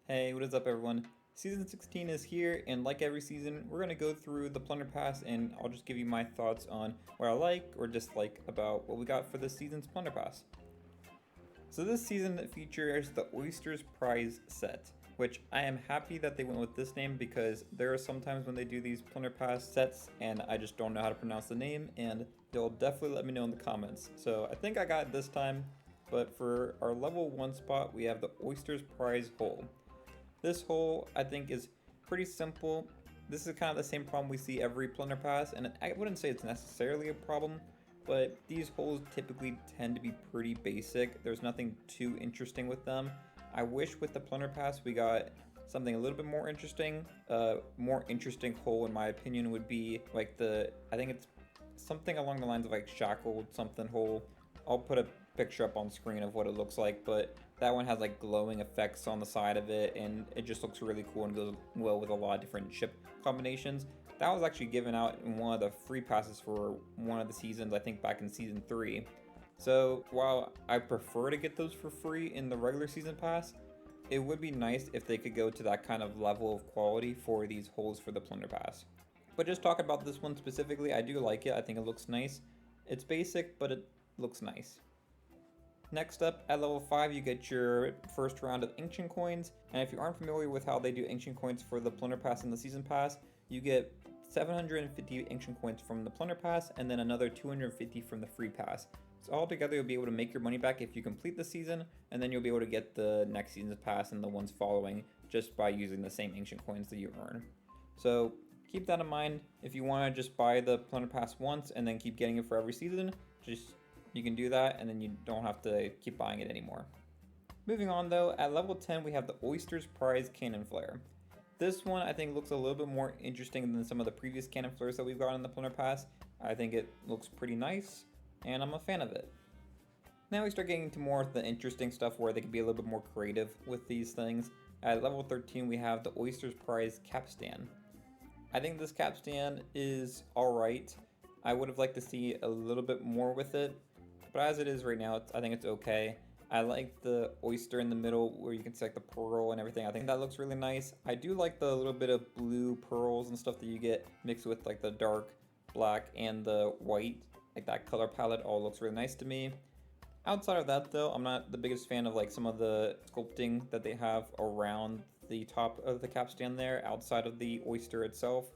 Hey, what is up everyone? Season 16 is here, and like every season, we're going to go through the Plunder Pass, and I'll just give you my thoughts on what I like or dislike about what we got for this season's Plunder Pass. So this season features the Oysters Prize set, which I am happy that they went with this name because there are sometimes when they do these Plunder Pass sets and I just don't know how to pronounce the name, and they'll definitely let me know in the comments. So I think I got it this time, but for our level 1 spot, we have the Oysters Prize hole. This hole, I think, is pretty simple. This is kind of the same problem we see every Plunder Pass, and I wouldn't say it's necessarily a problem, but these holes typically tend to be pretty basic. There's nothing too interesting with them. I wish with the Plunder Pass we got something a little bit more interesting. More interesting hole, in my opinion, would be like I think it's something along the lines of like shackled something hole. I'll put a picture up on screen of what it looks like, but that one has like glowing effects on the side of it, and it just looks really cool and goes well with a lot of different ship combinations. That was actually given out in one of the free passes for one of the seasons, I think back in season 3. So while I prefer to get those for free in the regular season pass, it would be nice if they could go to that kind of level of quality for these holes for the Plunder Pass. But just talking about this one specifically, I do like it. I think it looks nice. It's basic, but it looks nice. Next up, at level 5, you get your first round of Ancient Coins, and if you aren't familiar with how they do Ancient Coins for the Plunder Pass and the Season Pass, you get 750 Ancient Coins from the Plunder Pass, and then another 250 from the Free Pass. So altogether, you'll be able to make your money back if you complete the season, and then you'll be able to get the next season's pass and the ones following just by using the same Ancient Coins that you earn. So keep that in mind. If you want to just buy the Plunder Pass once and then keep getting it for every season, you can do that, and then you don't have to keep buying it anymore. Moving on though, at level 10 we have the Oysters Prize Cannon Flare. This one I think looks a little bit more interesting than some of the previous cannon flares that we've got in the Plunder Pass. I think it looks pretty nice, and I'm a fan of it. Now we start getting into more of the interesting stuff where they can be a little bit more creative with these things. At level 13 we have the Oysters Prize Capstan. I think this capstan is alright. I would have liked to see a little bit more with it, but as it is right now, I think it's okay. I like the oyster in the middle where you can see like the pearl and everything. I think that looks really nice. I do like the little bit of blue pearls and stuff that you get mixed with like the dark black and the white. Like that color palette all looks really nice to me. Outside of that though, I'm not the biggest fan of like some of the sculpting that they have around the top of the capstan there outside of the oyster itself.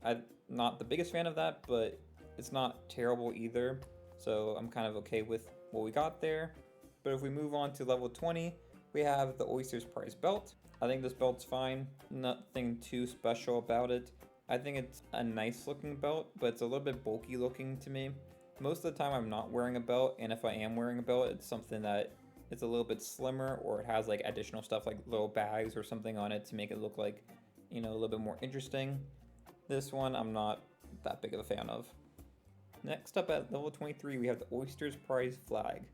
I'm not the biggest fan of that, but it's not terrible either. So I'm kind of okay with what we got there. But if we move on to level 20, we have the Oysters Prize Belt. I think this belt's fine. Nothing too special about it. I think it's a nice looking belt, but it's a little bit bulky looking to me. Most of the time I'm not wearing a belt, and if I am wearing a belt, it's something that it's a little bit slimmer, or it has like additional stuff like little bags or something on it to make it look like, a little bit more interesting. This one I'm not that big of a fan of. Next up at level 23, we have the Oysters Prize Flag.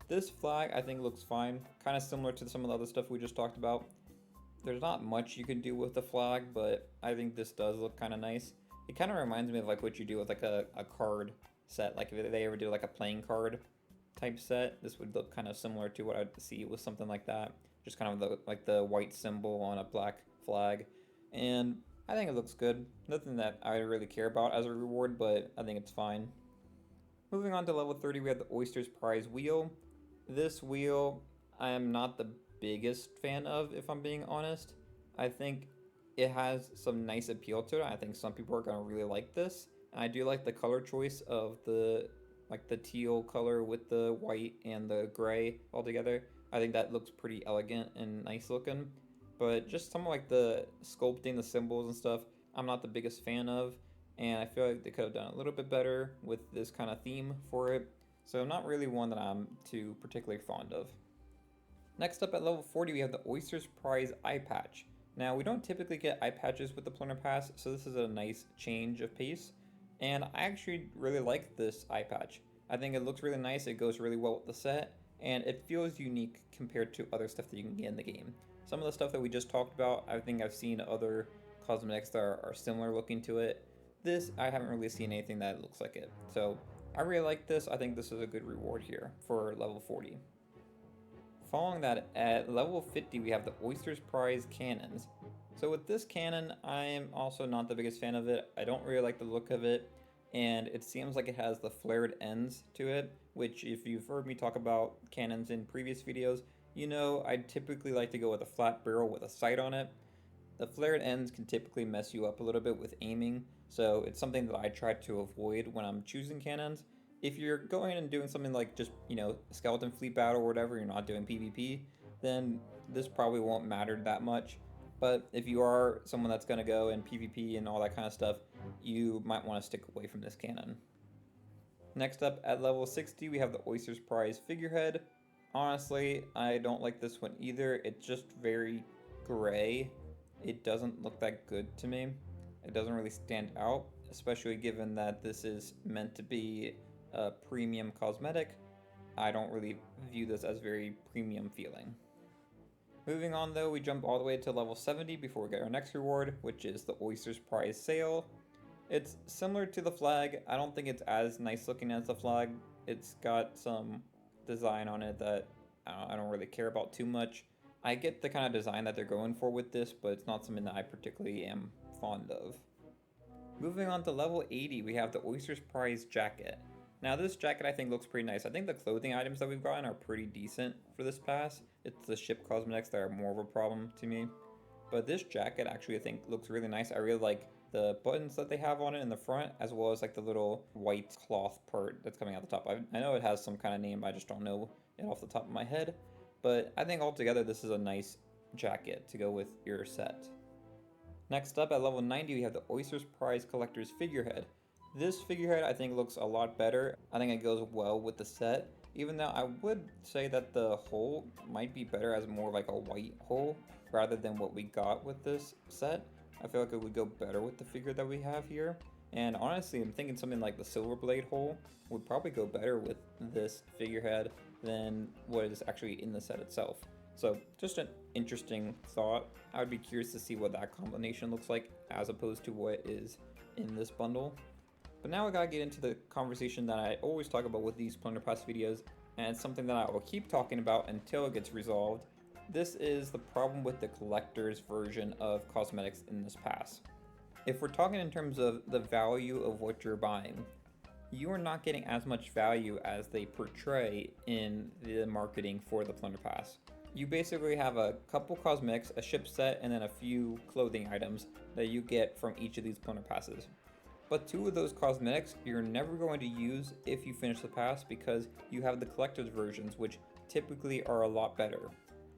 This flag I think looks fine, kind of similar to some of the other stuff we just talked about. There's not much you can do with the flag, but I think this does look kind of nice. It kind of reminds me of like what you do with like a card set, like if they ever do like a playing card type set, this would look kind of similar to what I'd see with something like that. Just kind of like the white symbol on a black flag. And I think it looks good. Nothing that I really care about as a reward, but I think it's fine. Moving on to level 30, we have the Oysters Prize Wheel. This wheel, I am not the biggest fan of, if I'm being honest. I think it has some nice appeal to it. I think some people are going to really like this. And I do like the color choice of the teal color with the white and the gray all together. I think that looks pretty elegant and nice looking. But just some of like the sculpting, the symbols and stuff, I'm not the biggest fan of, and I feel like they could have done a little bit better with this kind of theme for it. So not really one that I'm too particularly fond of. Next up at level 40, we have the Oysters Prize Eye Patch. Now we don't typically get eye patches with the Plunder Pass, so this is a nice change of pace. And I actually really like this eye patch. I think it looks really nice, it goes really well with the set, and it feels unique compared to other stuff that you can get in the game. Some of the stuff that we just talked about, I think I've seen other cosmetics that are similar looking to it. This, I haven't really seen anything that looks like it. So I really like this. I think this is a good reward here for level 40. Following that, at level 50, we have the Oyster's Prize Cannons. So with this cannon, I am also not the biggest fan of it. I don't really like the look of it, and it seems like it has the flared ends to it, which if you've heard me talk about cannons in previous videos, you know I typically like to go with a flat barrel with a sight on it. The flared ends can typically mess you up a little bit with aiming, so it's something that I try to avoid when I'm choosing cannons. If you're going and doing something like just, skeleton fleet battle or whatever, you're not doing PvP, then this probably won't matter that much. But if you are someone that's going to go in PvP and all that kind of stuff, you might want to stick away from this cannon. Next up, at level 60, we have the Oyster's Prize Figurehead. Honestly, I don't like this one either. It's just very gray. It doesn't look that good to me. It doesn't really stand out, especially given that this is meant to be a premium cosmetic. I don't really view this as very premium feeling. Moving on though, we jump all the way to level 70 before we get our next reward, which is the Oyster's Prize Sail. It's similar to the flag. I don't think it's as nice looking as the flag. It's got some design on it that I don't really care about too much. I get the kind of design that they're going for with this, but it's not something that I particularly am fond of. Moving on to level 80, we have the Oyster's Prize Jacket. Now this jacket I think looks pretty nice. I think the clothing items that we've gotten are pretty decent for this pass. It's the ship cosmetics that are more of a problem to me. But this jacket actually I think looks really nice. I really like the buttons that they have on it in the front, as well as like the little white cloth part that's coming out the top. I know it has some kind of name, I just don't know it off the top of my head. But I think altogether this is a nice jacket to go with your set. Next up at level 90 we have the Oyster's Prize Collector's Figurehead. This figurehead I think looks a lot better. I think it goes well with the set, even though I would say that the hull might be better as more like a white hull rather than what we got with this set. I feel like it would go better with the figure that we have here. And honestly, I'm thinking something like the Silver Blade hull would probably go better with this figurehead than what is actually in the set itself. So just an interesting thought. I would be curious to see what that combination looks like as opposed to what is in this bundle. But now I gotta get into the conversation that I always talk about with these Plunder Pass videos, and it's something that I will keep talking about until it gets resolved. This is the problem with the collector's version of cosmetics in this pass. If we're talking in terms of the value of what you're buying, you are not getting as much value as they portray in the marketing for the Plunder Pass. You basically have a couple cosmetics, a ship set, and then a few clothing items that you get from each of these Plunder Passes. But two of those cosmetics you're never going to use if you finish the pass because you have the collector's versions, which typically are a lot better.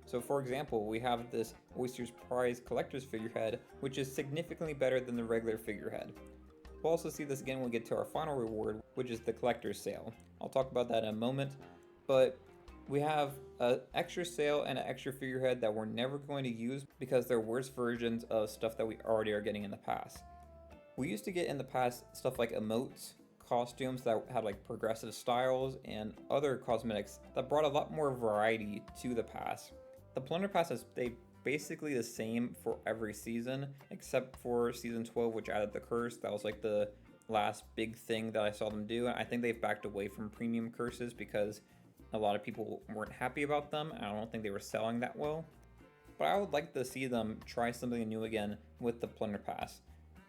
So for example, we have this Oyster's Prize Collector's Figurehead, which is significantly better than the regular figurehead. We'll also see this again when we get to our final reward, which is the Collector's Sail. I'll talk about that in a moment, but we have an extra sail and an extra figurehead that we're never going to use because they're worse versions of stuff that we already are getting in the past. We used to get in the past stuff like emotes, costumes that had like progressive styles, and other cosmetics that brought a lot more variety to the pass. The Plunder Pass has stayed basically the same for every season, except for season 12, which added the curse. That was like the last big thing that I saw them do. I think they've backed away from premium curses because a lot of people weren't happy about them. I don't think they were selling that well. But I would like to see them try something new again with the Plunder Pass.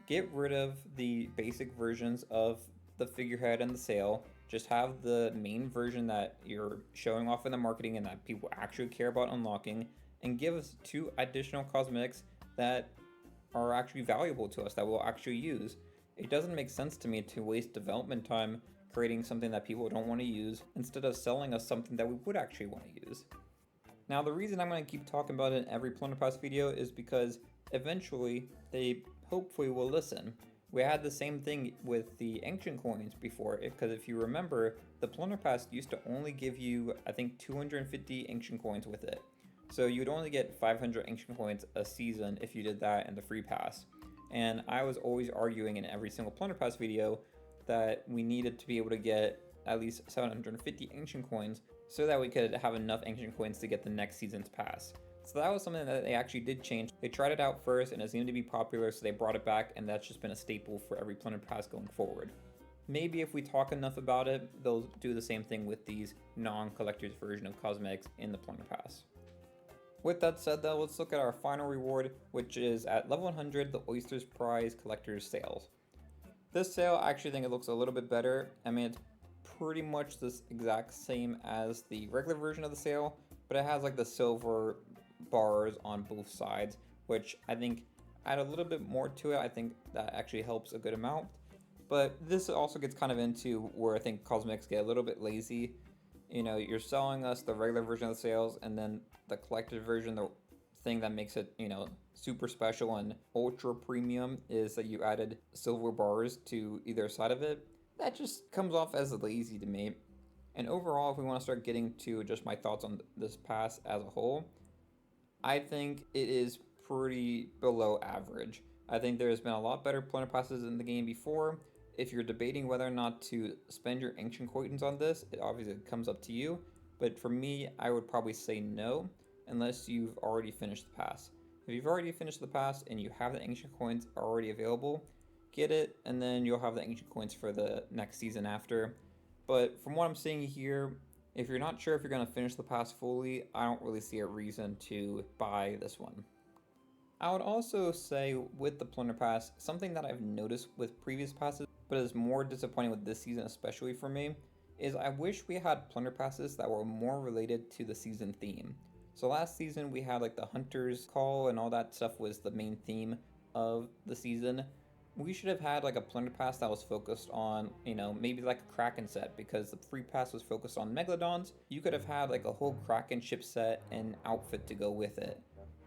Get rid of the basic versions of the figurehead and the sail. Just have the main version that you're showing off in the marketing and that people actually care about unlocking, and give us 2 additional cosmetics that are actually valuable to us that we'll actually use. It doesn't make sense to me to waste development time creating something that people don't want to use instead of selling us something that we would actually want to use. Now the reason I'm going to keep talking about it in every Plunder Pass video is because eventually they hopefully will listen. We had the same thing with the ancient coins before, because if you remember, the Plunder Pass used to only give you, I think, 250 ancient coins with it. So you'd only get 500 ancient coins a season if you did that in the free pass. And I was always arguing in every single Plunder Pass video that we needed to be able to get at least 750 ancient coins so that we could have enough ancient coins to get the next season's pass. So that was something that they actually did change. They tried it out first and it seemed to be popular, so they brought it back, and that's just been a staple for every Plunder Pass going forward. maybe if we talk enough about it, they'll do the same thing with these non-collector's version of cosmetics in the Plunder Pass. With that said though, let's look at our final reward, which is at level 100, the Oyster's Prize Collector's Sales. This sale, I actually think it looks a little bit better. I mean, it's pretty much this exact same as the regular version of the sale, but it has like the silver bars on both sides, which I think add a little bit more to it. I think that actually helps a good amount. But this also gets kind of into where I think cosmetics get a little bit lazy. You know, you're selling us the regular version of the sales, and then the collector's version, the thing that makes it, you know, super special and ultra premium is that you added silver bars to either side of it. That just comes off as lazy to me. And overall, if we want to start getting to just my thoughts on this pass as a whole, I think it is pretty below average. I think there's been a lot better Plunder Passes in the game before. If you're debating whether or not to spend your ancient coins on this, it obviously comes up to you. But for me, I would probably say no, unless you've already finished the pass. If you've already finished the pass and you have the ancient coins already available, get it, and then you'll have the ancient coins for the next season after. But from what I'm seeing here, if you're not sure if you're going to finish the pass fully, I don't really see a reason to buy this one. I would also say with the Plunder Pass, something that I've noticed with previous passes, but is more disappointing with this season especially for me, is I wish we had Plunder Passes that were more related to the season theme. So last season we had like the Hunter's Call and all that stuff was the main theme of the season. We should have had like a Plunder Pass that was focused on, you know, maybe like a Kraken set, because the free pass was focused on Megalodons. You could have had like a whole Kraken ship set and outfit to go with it.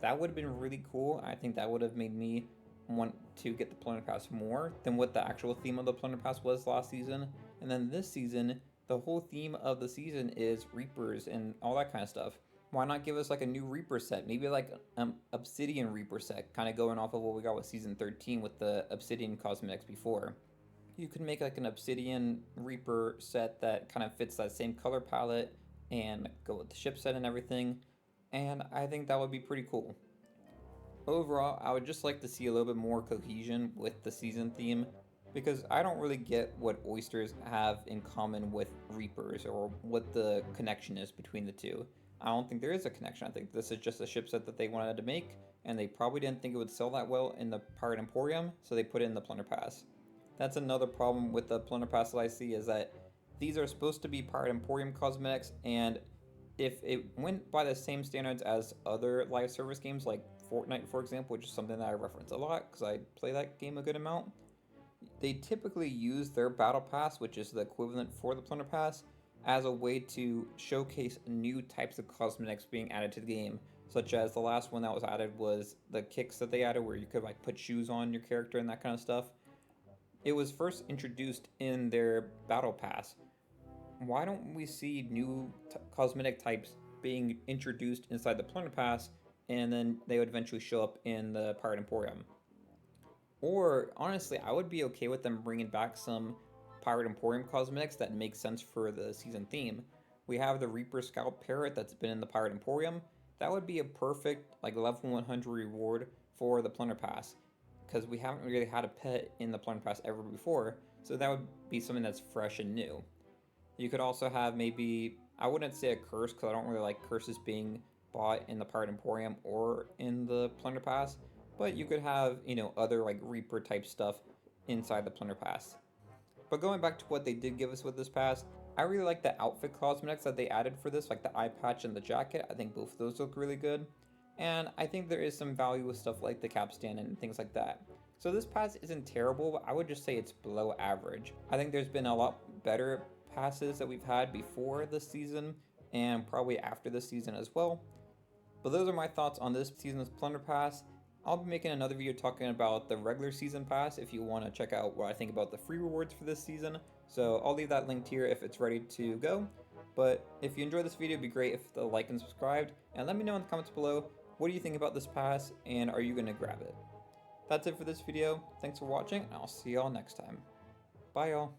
That would have been really cool. I think that would have made me want to get the Plunder Pass more than what the actual theme of the Plunder Pass was last season. And then this season, the whole theme of the season is Reapers and all that kind of stuff. Why not give us like a new Reaper set? Maybe like Obsidian Reaper set, kind of going off of what we got with Season 13 with the Obsidian cosmetics before. You could make like an Obsidian Reaper set that kind of fits that same color palette and go with the ship set and everything. And I think that would be pretty cool. Overall, I would just like to see a little bit more cohesion with the season theme, because I don't really get what oysters have in common with Reapers or what the connection is between the two. I don't think there is a connection. I think this is just a ship set that they wanted to make, and they probably didn't think it would sell that well in the Pirate Emporium, so they put it in the Plunder Pass. That's another problem with the Plunder Pass that I see, is that these are supposed to be Pirate Emporium cosmetics, and if it went by the same standards as other live service games like Fortnite, for example, which is something that I reference a lot because I play that game a good amount, they typically use their Battle Pass, which is the equivalent for the Plunder Pass, as a way to showcase new types of cosmetics being added to the game, such as the last one that was added was the kicks that they added where you could like put shoes on your character and that kind of stuff. It was first introduced in their Battle Pass. Why don't we see new cosmetic types being introduced inside the Plunder Pass, and then they would eventually show up in the Pirate Emporium? Or honestly, I would be okay with them bringing back some Pirate Emporium cosmetics that make sense for the season theme. We have the Reaper Scout Parrot that's been in the Pirate Emporium. That would be a perfect like level 100 reward for the Plunder Pass, because we haven't really had a pet in the Plunder Pass ever before, so that would be something that's fresh and new. You could also have maybe, I wouldn't say a curse because I don't really like curses being bought in the Pirate Emporium or in the Plunder Pass, but you could have, you know, other like Reaper type stuff inside the Plunder Pass. But going back to what they did give us with this pass, I really like the outfit cosmetics that they added for this, like the eye patch and the jacket. I think both of those look really good. And I think there is some value with stuff like the capstan and things like that. So this pass isn't terrible, but I would just say it's below average. I think there's been a lot better passes that we've had before this season and probably after this season as well. But those are my thoughts on this season's Plunder Pass. I'll be making another video talking about the regular season pass if you want to check out what I think about the free rewards for this season. So I'll leave that linked here if it's ready to go. But if you enjoyed this video, it'd be great if the like and subscribed, and let me know in the comments below, what do you think about this pass and are you going to grab it? That's it for this video. Thanks for watching, and I'll see y'all next time. Bye y'all.